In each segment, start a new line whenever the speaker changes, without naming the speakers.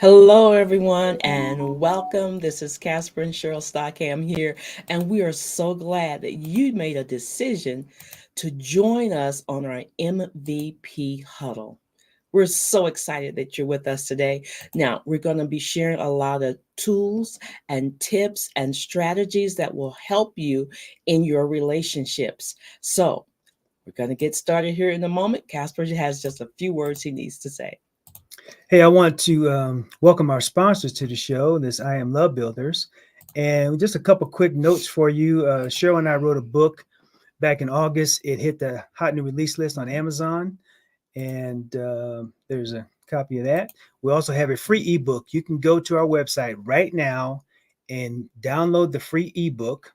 Hello, everyone, and welcome. This is Casper and Cheryl Stockham here, and we are so glad that you made a decision to join us on our MVP Huddle. We're so excited that you're with us today. Now, we're going to be sharing a lot of tools and tips and strategies that will help you in your relationships. So, we're going to get started here in a moment. Casper has just a few words he needs to say.
Hey, I want to welcome our sponsors to the show. This I Am Love Builders. And just a couple quick notes for you. Cheryl and I wrote a book back in August. It hit the hot new release list on Amazon, and there's a copy of that. We also have a free ebook. You can go to our website right now and download the free ebook.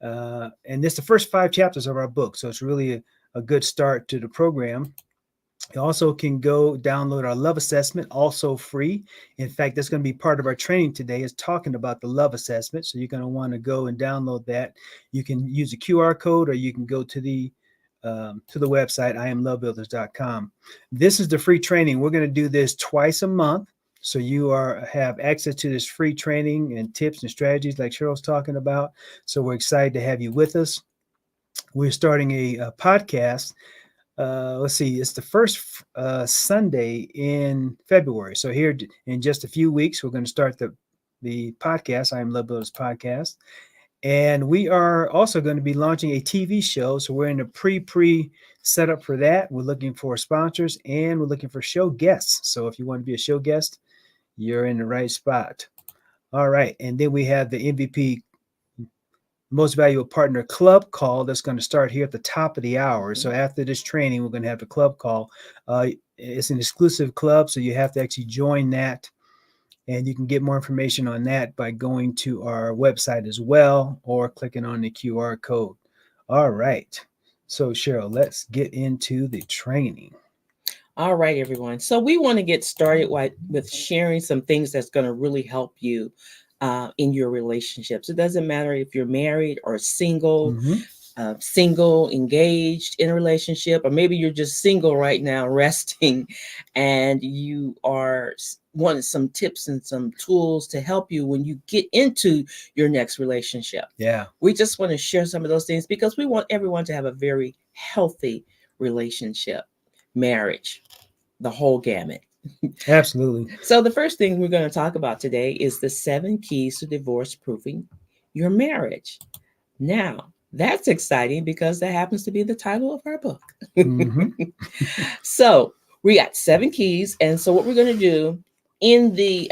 And it's the first 5 chapters of our book, so it's really a good start to the program. You also can go download our love assessment, also free. In fact, that's going to be part of our training today is talking about the love assessment. So you're going to want to go and download that. You can use a QR code or you can go to the website, iamlovebuilders.com. This is the free training. We're going to do this twice a month. So you have access to this free training and tips and strategies like Cheryl's talking about. So we're excited to have you with us. We're starting a podcast. Let's see, it's the first Sunday in February. So here in just a few weeks, we're going to start the podcast, I Am Love Builders podcast. And we are also going to be launching a TV show. So we're in a pre setup for that. We're looking for sponsors and we're looking for show guests. So if you want to be a show guest, you're in the right spot. All right. And then we have the MVP Most Valuable Partner Club call that's going to start here at the top of the hour. So after this training, we're going to have the club call. It's an exclusive club, so you have to actually join that. And you can get more information on that by going to our website as well or clicking on the QR code. All right. So, Cheryl, let's get into the training.
All right, everyone. So we want to get started with sharing some things that's going to really help you in your relationships. It doesn't matter if you're married or single, engaged in a relationship, or maybe you're just single right now, resting, and you are wanting some tips and some tools to help you when you get into your next relationship.
Yeah.
We just want to share some of those things because we want everyone to have a very healthy relationship, marriage, the whole gamut.
Absolutely.
So, the first thing we're going to talk about today is the 7 keys to divorce proofing your marriage. Now, that's exciting because that happens to be the title of our book.
Mm-hmm.
So, we got 7 keys. And so, what we're going to do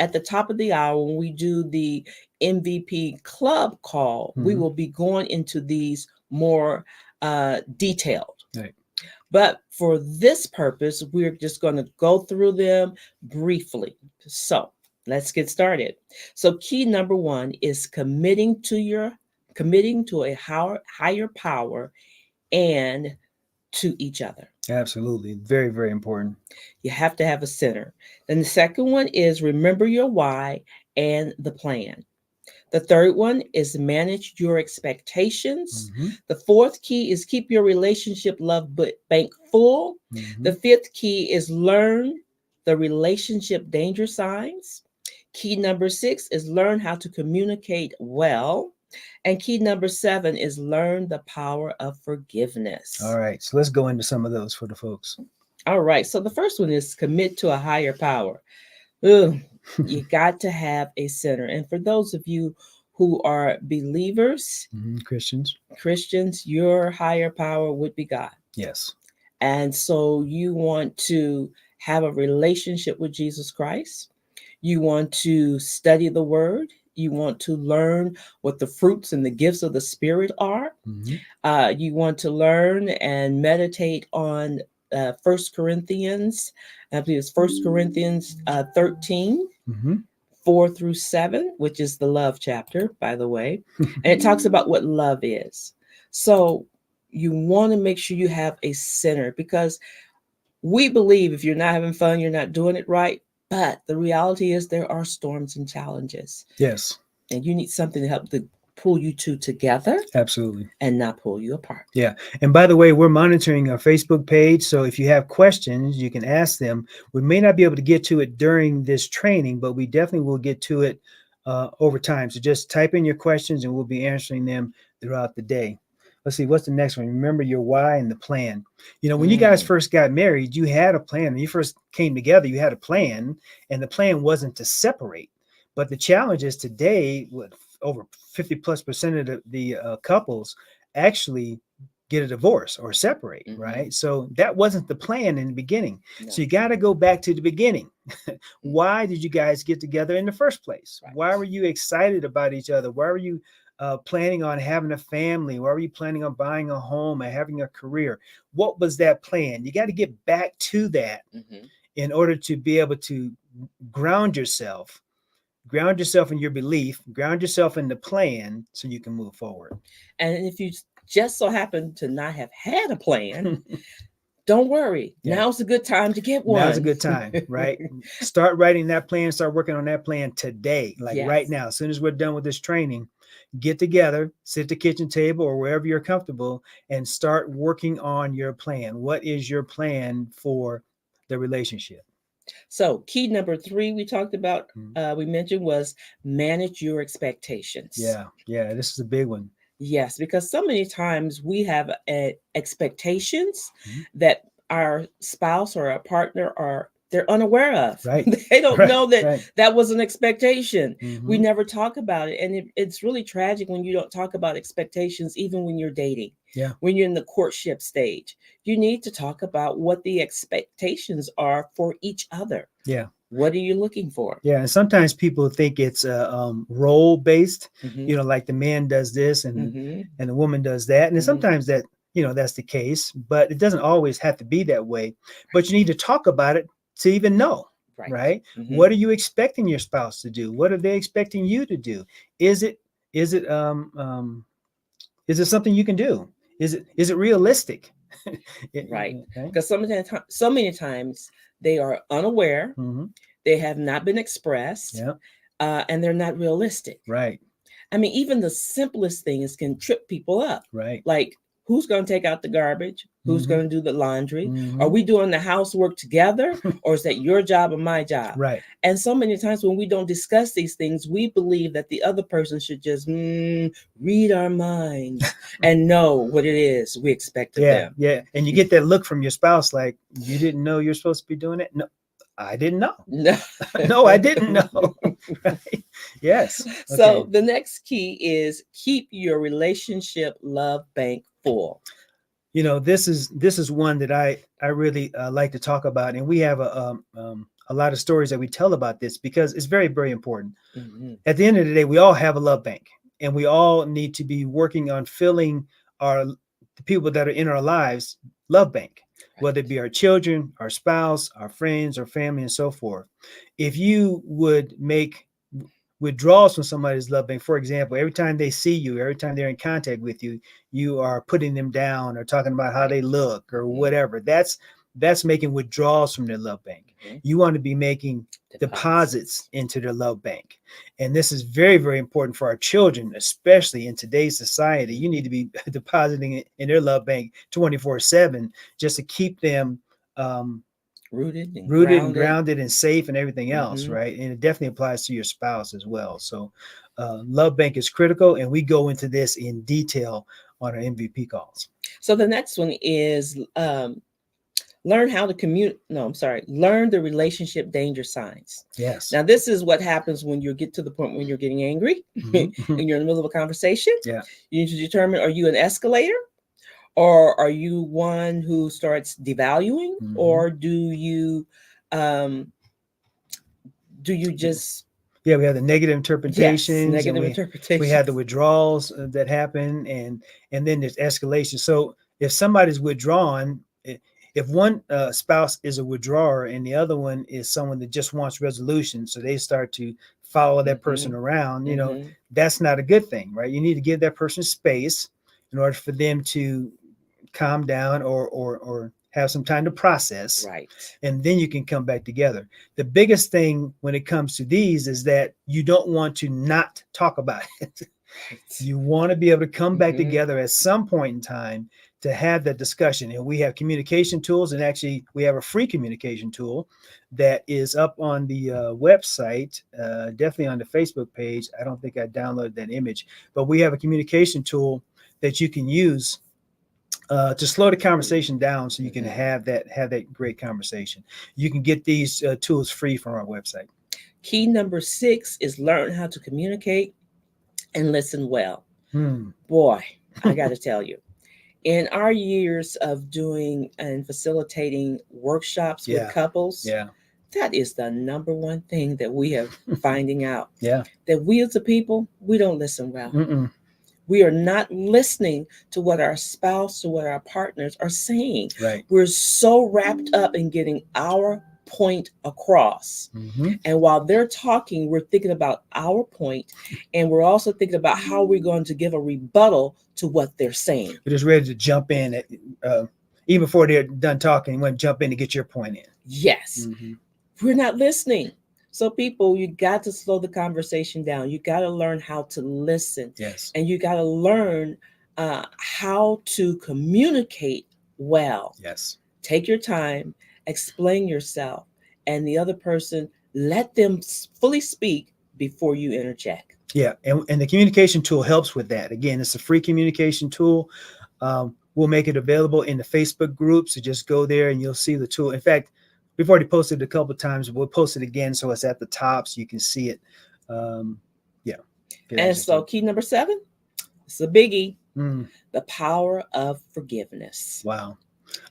at the top of the hour, when we do the MVP club call, we will be going into these more detailed.
Right.
But for this purpose, we're just going to go through them briefly. So let's get started. So key number 1 is committing to a higher power and to each other.
Absolutely. Very, very important.
You have to have a center. Then the second one is remember your why and the plan. The third one is manage your expectations.
Mm-hmm.
The fourth key is keep your relationship love bank full.
Mm-hmm.
The fifth key is learn the relationship danger signs. Key number 6 is learn how to communicate well. And key number 7 is learn the power of forgiveness.
All right. So let's go into some of those for the folks.
All right. So the first one is commit to a higher power. Ugh, you got to have a center. And for those of you who are believers, Christians, your higher power would be God.
Yes.
And so you want to have a relationship with Jesus Christ. You want to study the word. You want to learn what the fruits and the gifts of the Spirit are.
Mm-hmm.
You want to learn and meditate on 1 Corinthians. I believe it's 1 Corinthians 13.
Mm-hmm.
4-7, which is the love chapter, by the way. And it talks about what love is. So you want to make sure you have a center because we believe if you're not having fun, you're not doing it right. But the reality is there are storms and challenges.
Yes.
And you need something to help to pull you two together
Absolutely.
and not pull you apart.
Yeah. And by the way, we're monitoring our Facebook page. So if you have questions, you can ask them. We may not be able to get to it during this training, but we definitely will get to it over time. So just type in your questions and we'll be answering them throughout the day. Let's see, what's the next one? Remember your why and the plan. When you guys
Mm,
first got married, you had a plan. When you first came together, you had a plan, and the plan wasn't to separate. But the challenge is today, with over 50+% of the couples actually get a divorce or separate,
mm-hmm.
right? So that wasn't the plan in the beginning. So
No.
you got to go back to the beginning.
Mm,
Why did you guys get together in the first place? Why
right.
were you excited about each other? Why were you planning on having a family? Why were you planning on buying a home and having a career? What was that plan? You got to get back to that
Mm-hmm.
in order to be able to ground yourself, ground yourself in your belief, ground yourself in the plan so you can move forward.
And if you just so happen to not have had a plan, don't worry.
Yeah.
Now's a good time to get
Now's a
one.
good time, right? Start writing that plan, start working on that plan today, like right
Yes.
now. As soon as we're done with this training, get together, sit at the kitchen table or wherever you're comfortable, and start working on your plan. What is your plan for the relationship?
So, key number three we talked about,
Mhm.
we mentioned was manage your expectations.
Yeah, yeah, this is a big one.
Yes, because so many times we have expectations
Mhm.
that our spouse or our partner are they're unaware of.
Right,
They don't
right,
know that
right.
that was an expectation. We
Hmm.
never talk about it, and it's really tragic when you don't talk about expectations, even when you're dating.
Yeah,
When you're in the courtship stage, you need to talk about what the expectations are for each other.
yeah.
What are you looking for?
Yeah, and sometimes people think it's role based,
Mm-hmm.
like the man does this
Mm-hmm.
and the woman does that, and
Mm-hmm.
sometimes that that's the case, but it doesn't always have to be that way. But you need to talk about it to even know,
Right.
right?
Mm-hmm.
What are you expecting your spouse to do? What are they expecting you to do? Is it is it is it something you can do? Is it realistic?
Right.
Right?
Because so many times they are unaware,
Hmm.
they have not been expressed,
Yeah.
and they're not realistic.
Right.
I mean, even the simplest things can trip people up.
Right.
Like, who's going to take out the garbage? Who's
Hmm.
going to do the laundry? Are
Hmm.
we doing the housework together? Or is that your job or my job?
Right.
And so many times when we don't discuss these things, we believe that the other person should just read our minds and know what it is we expect of
Yeah,
them.
yeah. And you get that look from your spouse like, you didn't know you're supposed to be doing it? No, I didn't know.
No.
No, I didn't know. Right. Yes.
So
Okay.
the next key is keep your relationship love bank full.
This is one that I really like to talk about, and we have a lot of stories that we tell about this because it's very, very important.
Mhm.
At the end of the day, we all have a love bank, and we all need to be working on filling the people that are in our lives love bank, whether it
Right.
be our children, our spouse, our friends, our family, and so forth. If you would make withdrawals from somebody's love bank, for example, every time they see you, every time they're in contact with you, you are putting them down or talking about how
Right.
they look or
Mhm.
whatever. That's making withdrawals from their love bank.
Mhm.
You want to be making deposits
Deposits.
into their love bank. And this is very, very important for our children, especially in today's society. You need to be depositing it in their love bank 24/7 just to keep them um,
Rooted and
rooted and
grounded.
grounded and safe and everything else,
Hmm.
right? And it definitely applies to your spouse as well. So, love bank is critical, and we go into this in detail on our MVP calls.
So the next one is learn how to communicate. No, I'm sorry. Learn the relationship danger signs.
Yes.
Now, this is what happens when you get to the point when you're getting angry and
Hmm.
you're in the middle of a conversation.
Yeah.
You need to determine, are you an escalator? Or are you one who starts devaluing?
Hmm.
Or um, do you just
Yeah, we have the negative
yes,
interpretations, and
negative
we have the
interpretations?
withdrawals that happen, and then there's escalation. So if somebody's withdrawn, if one spouse is a withdrawer and the other one is someone that just wants resolution, so they start to follow that
Mm-hmm.
person around,
Mm-hmm.
that's not a good thing, right? You need to give that person space in order for them to calm down or have some time to process,
Right.
and then you can come back together. The biggest thing when it comes to these is that you don't want to not talk about it.
Right.
You want to be able to come back
Mhm.
together at some point in time to have that discussion. And we have communication tools, and actually, we have a free communication tool that is up on the website, definitely on the Facebook page. I don't think I downloaded that image, but we have a communication tool that you can use to slow the conversation down, so you can
Mhm.
have that great conversation. You can get these tools free from our website.
Key number 6 is learn how to communicate and listen well.
Hmm.
Boy, I got to tell you, in our years of doing and facilitating workshops with
Yeah,
couples,
yeah,
that is the number one thing that we have finding out,
yeah.
that we as a people, we don't listen well.
Mm-mm.
We are not listening to what our spouse or what our partners are saying.
Right.
We're so wrapped up in getting our point across.
Mm-hmm.
And while they're talking, we're thinking about our point, and we're also thinking about how we're going to give a rebuttal to what they're saying.
We're just ready to jump in uh, even before they're done talking. You want to jump in to get your point
Yes,
in. Mm-hmm.
we're not listening. So, people, you got to slow the conversation down. You got to learn how to listen,
Yes.
and you got to learn how to communicate well.
Yes.
Take your time, explain yourself, and the other person, let them fully speak before you interject.
Yeah. And the communication tool helps with that. Again, it's a free communication tool. We'll make it available in the Facebook group. So just go there and you'll see the tool. In fact, we've already posted it a couple of times. We'll post it again so it's at the top so you can see it. Um, yeah. Good
And
answer,
so,
too.
key number 7, it's a biggie,
Mm,
the power of forgiveness.
wow.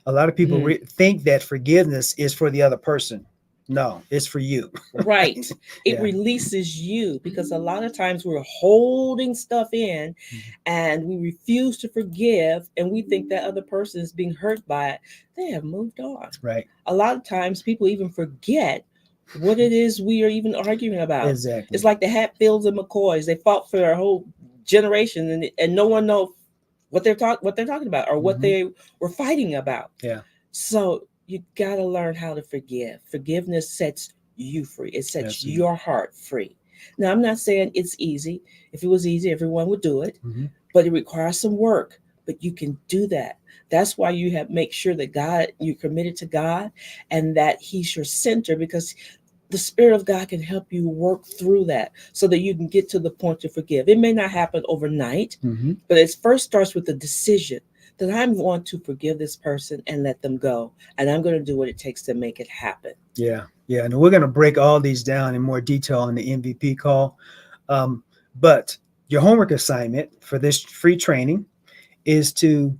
A lot of people
Mm,
think that forgiveness is for the other person. No, it's for you.
right.
Right?
It
Yeah.
releases you, because a lot of times we're holding stuff in
Mhm.
and we refuse to forgive, and we think that other person is being hurt by it. They have moved on.
Right.
A lot of times people even forget what it is we are even arguing about. It's
Exactly.
like the Hatfields and McCoys. They fought for a whole generation, and no one knows what they're talking about, or what
Hmm.
they were fighting about.
Yeah.
So you got to learn how to forgive. Forgiveness sets you free. It sets
Absolutely.
your heart free. Now, I'm not saying it's easy. If it was easy, everyone would do it,
Hmm.
but it requires some work. But you can do that. That's why you have make sure that God, you're committed to God, and that He's your center, because the Spirit of God can help you work through that so that you can get to the point to forgive. It may not happen overnight,
Hmm.
but it first starts with the decision that I'm going to forgive this person and let them go. And I'm going to do what it takes to make it happen.
Yeah. Yeah. And we're going to break all these down in more detail in the MVP call. Um, but your homework assignment for this free training is to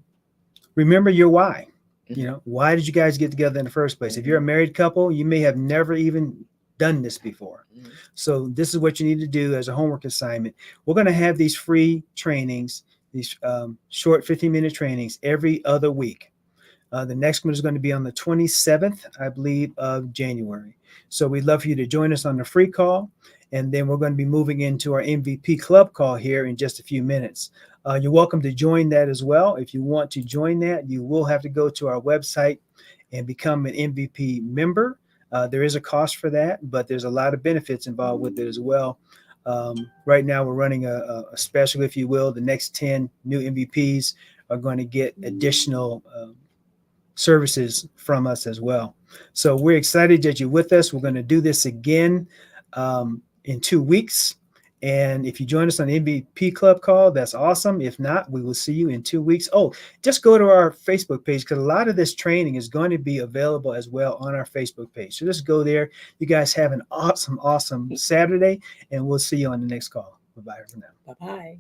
remember your why. You
Mhm.
know, why did you guys get together in the first place? If you're a
Mhm.
married couple, you may have never even done this before.
Mhm.
So this is what you need to do as a homework assignment. We're going to have these free trainings, these short 15-minute trainings every other week. The next one is going to be on the 27th, I believe, of January. So we'd love for you to join us on the free call. And then we're going to be moving into our MVP club call here in just a few minutes. You're welcome to join that as well. If you want to join that, you will have to go to our website and become an MVP member. There is a cost for that, but there's a lot of benefits involved with it as well. Right now, we're running a special, if you will. The next 10 new MVPs are going to get additional services from us as well. So we're excited that you're with us. We're going to do this again in 2 weeks. And if you join us on the MVP Club call, that's awesome. If not, we will see you in 2 weeks. Oh, just go to our Facebook page, because a lot of this training is going to be available as well on our Facebook page. So just go there. You guys have an awesome, awesome Saturday, and we'll see you on the next call. Bye-bye for now.
Bye bye.